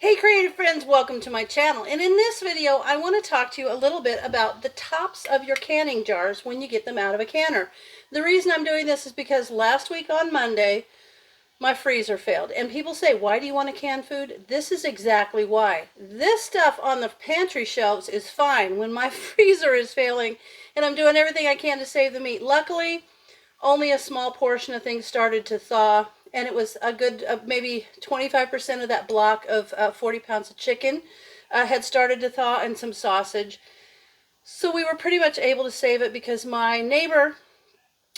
Hey creative friends, welcome to my channel. And in this video, I want to talk to you a little bit about the tops of your canning jars when you get them out of a canner. The reason I'm doing this is because last week on Monday, my freezer failed. And people say, why do you want to can food? This is exactly why. This stuff on the pantry shelves is fine when my freezer is failing and I'm doing everything I can to save the meat. Luckily, only a small portion of things started to thaw, and it was a good maybe 25% of that block of 40 pounds of chicken had started to thaw, and some sausage. So we were pretty much able to save it because my neighbor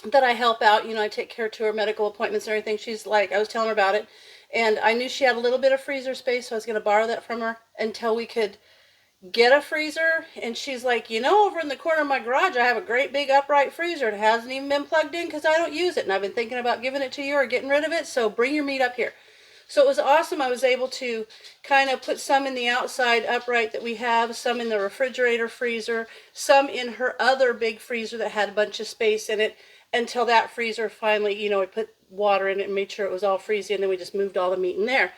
that I help out, I take care to her medical appointments and everything, she's like, I was telling her about it, and I knew she had a little bit of freezer space, so I was going to borrow that from her until we could get a freezer. And she's like, over in the corner of my garage I have a great big upright freezer. It hasn't even been plugged in because I don't use it, and I've been thinking about giving it to you or getting rid of it, so bring your meat up here. So it was awesome. I was able to kind of put some in the outside upright that we have, some in the refrigerator freezer, some in her other big freezer that had a bunch of space in it, until that freezer finally, I put water in it and made sure it was all freezy, and then we just moved all the meat in there.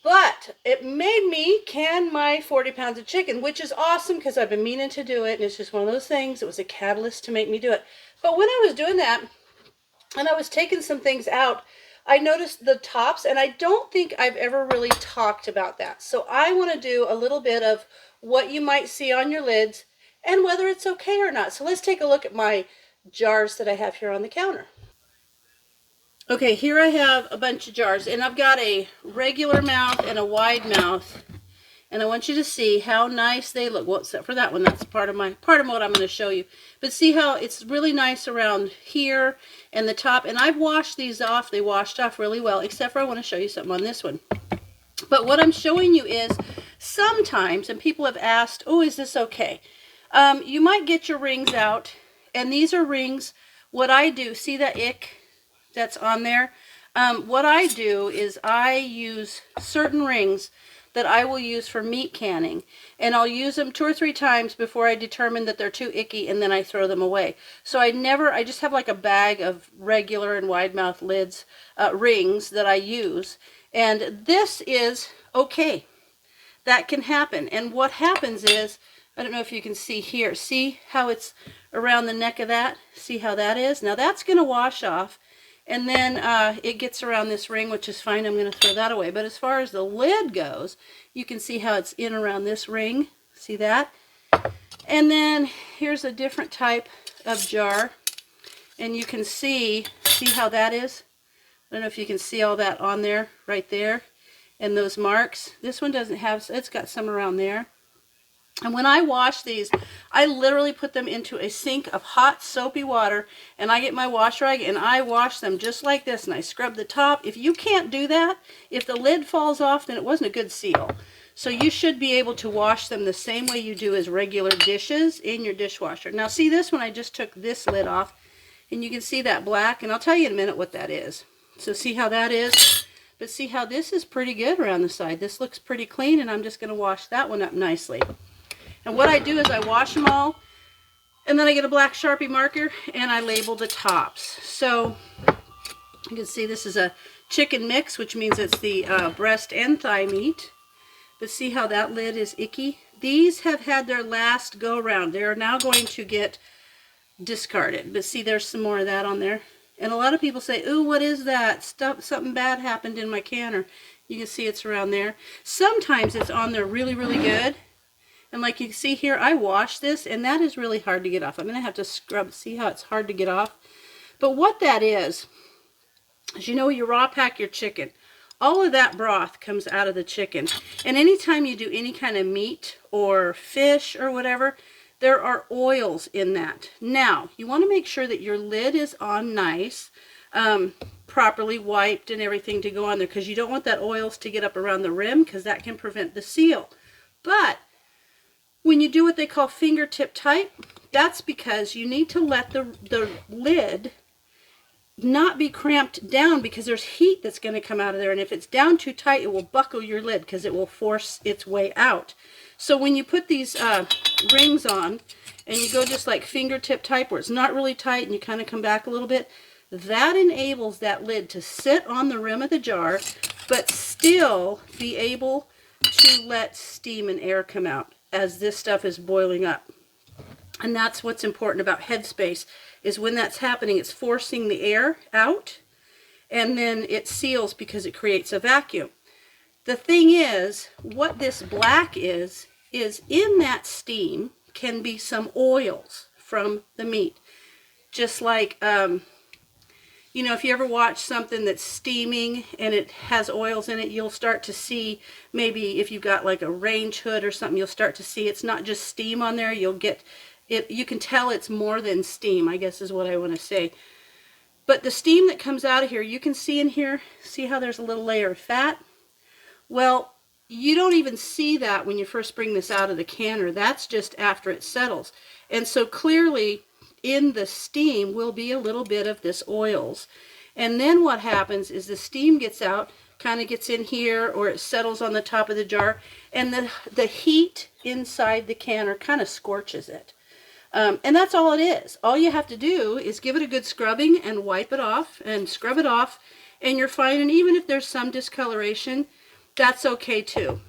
But it made me can my 40 pounds of chicken, which is awesome because I've been meaning to do it, and it's just one of those things. It was a catalyst to make me do it. But when I was doing that, and I was taking some things out, I noticed the tops, and I don't think I've ever really talked about that. So I want to do a little bit of what you might see on your lids and whether it's okay or not. So let's take a look at my jars that I have here on the counter. Okay, here I have a bunch of jars, and I've got a regular mouth and a wide mouth, and I want you to see how nice they look. Well, except for that one, that's part of what I'm going to show you. But see how it's really nice around here and the top, and I've washed these off. They washed off really well, except for I want to show you something on this one. But what I'm showing you is sometimes, and people have asked, oh, is this okay? You might get your rings out, and these are rings. What I do, see that ick that's on there? What I do is I use certain rings that I will use for meat canning, and I'll use them 2 or 3 times before I determine that they're too icky, and then I throw them away. So I just have like a bag of regular and wide mouth lids, rings that I use, and this is okay. That can happen. And what happens is, I don't know if you can see here, see how it's around the neck of that? See how that is? Now that's going to wash off, and then it gets around this ring, which is fine. I'm going to throw that away. But as far as the lid goes, you can see how it's in around this ring. See that? And then here's a different type of jar, and you can see how that is? I don't know if you can see all that on there, right there, and those marks. This one doesn't have, it's got some around there. And when I wash these, I literally put them into a sink of hot soapy water, and I get my wash rag and I wash them just like this, and I scrub the top. If you can't do that, if the lid falls off, then it wasn't a good seal. So you should be able to wash them the same way you do as regular dishes in your dishwasher. Now see this one, I just took this lid off, and you can see that black, and I'll tell you in a minute what that is. So see how that is? But see how this is pretty good around the side. This looks pretty clean, and I'm just going to wash that one up nicely. And what I do is I wash them all, and then I get a black Sharpie marker, and I label the tops. So you can see this is a chicken mix, which means it's the breast and thigh meat. But see how that lid is icky? These have had their last go around. They are now going to get discarded. But see, there's some more of that on there. And a lot of people say, ooh, what is that? Something bad happened in my canner. You can see it's around there. Sometimes it's on there really, really good. And like you can see here, I wash this, and that is really hard to get off. I'm going to have to scrub. See how it's hard to get off? But what that is you raw pack your chicken. All of that broth comes out of the chicken. And anytime you do any kind of meat or fish or whatever, there are oils in that. Now, you want to make sure that your lid is on nice, properly wiped and everything to go on there, because you don't want that oils to get up around the rim, because that can prevent the seal. But when you do what they call fingertip tight, that's because you need to let the lid not be cramped down, because there's heat that's going to come out of there, and if it's down too tight, it will buckle your lid because it will force its way out. So when you put these rings on, and you go just like fingertip tight, where it's not really tight, and you kind of come back a little bit, that enables that lid to sit on the rim of the jar, but still be able to let steam and air come out as this stuff is boiling up. And that's what's important about headspace, is when that's happening, it's forcing the air out, and then it seals because it creates a vacuum. The thing is, what this black is in that steam can be some oils from the meat. Just like, you know, if you ever watch something that's steaming and it has oils in it, you'll start to see, maybe if you've got like a range hood or something, you'll start to see it's not just steam on there. You'll get it, you can tell it's more than steam, I guess is what I want to say. But the steam that comes out of here, you can see in here, see how there's a little layer of fat? Well, you don't even see that when you first bring this out of the canner. That's just after it settles. And so clearly in the steam will be a little bit of this oils. And then what happens is the steam gets out, kind of gets in here, or it settles on the top of the jar, and the heat inside the canner kind of scorches it. And that's all it is. All you have to do is give it a good scrubbing and wipe it off and scrub it off, and you're fine. And even if there's some discoloration, that's okay too.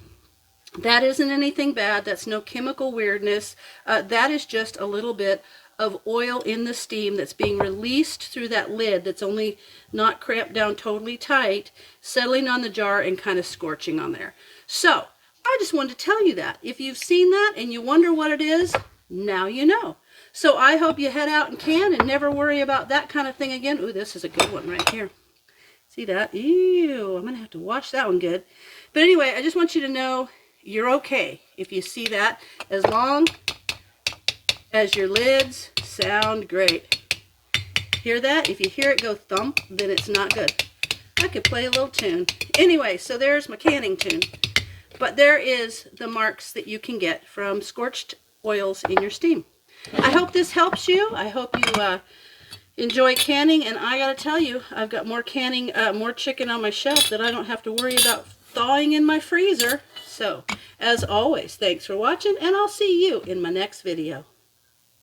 That isn't anything bad. That's no chemical weirdness. That is just a little bit of oil in the steam that's being released through that lid that's only not cramped down totally tight, settling on the jar and kind of scorching on there. So I just wanted to tell you that. If you've seen that and you wonder what it is, now you know. So I hope you head out and can and never worry about that kind of thing again. Ooh, this is a good one right here. See that? Ew, I'm going to have to wash that one good. But anyway, I just want you to know you're okay if you see that, as long as your lids sound great. Hear that? If you hear it go thump, then it's not good. I could play a little tune. Anyway, so there's my canning tune. But there is the marks that you can get from scorched oils in your steam. I hope this helps you. I hope you enjoy canning, and I gotta tell you, I've got more canning, more chicken on my shelf that I don't have to worry about thawing in my freezer. So, as always, thanks for watching, and I'll see you in my next video.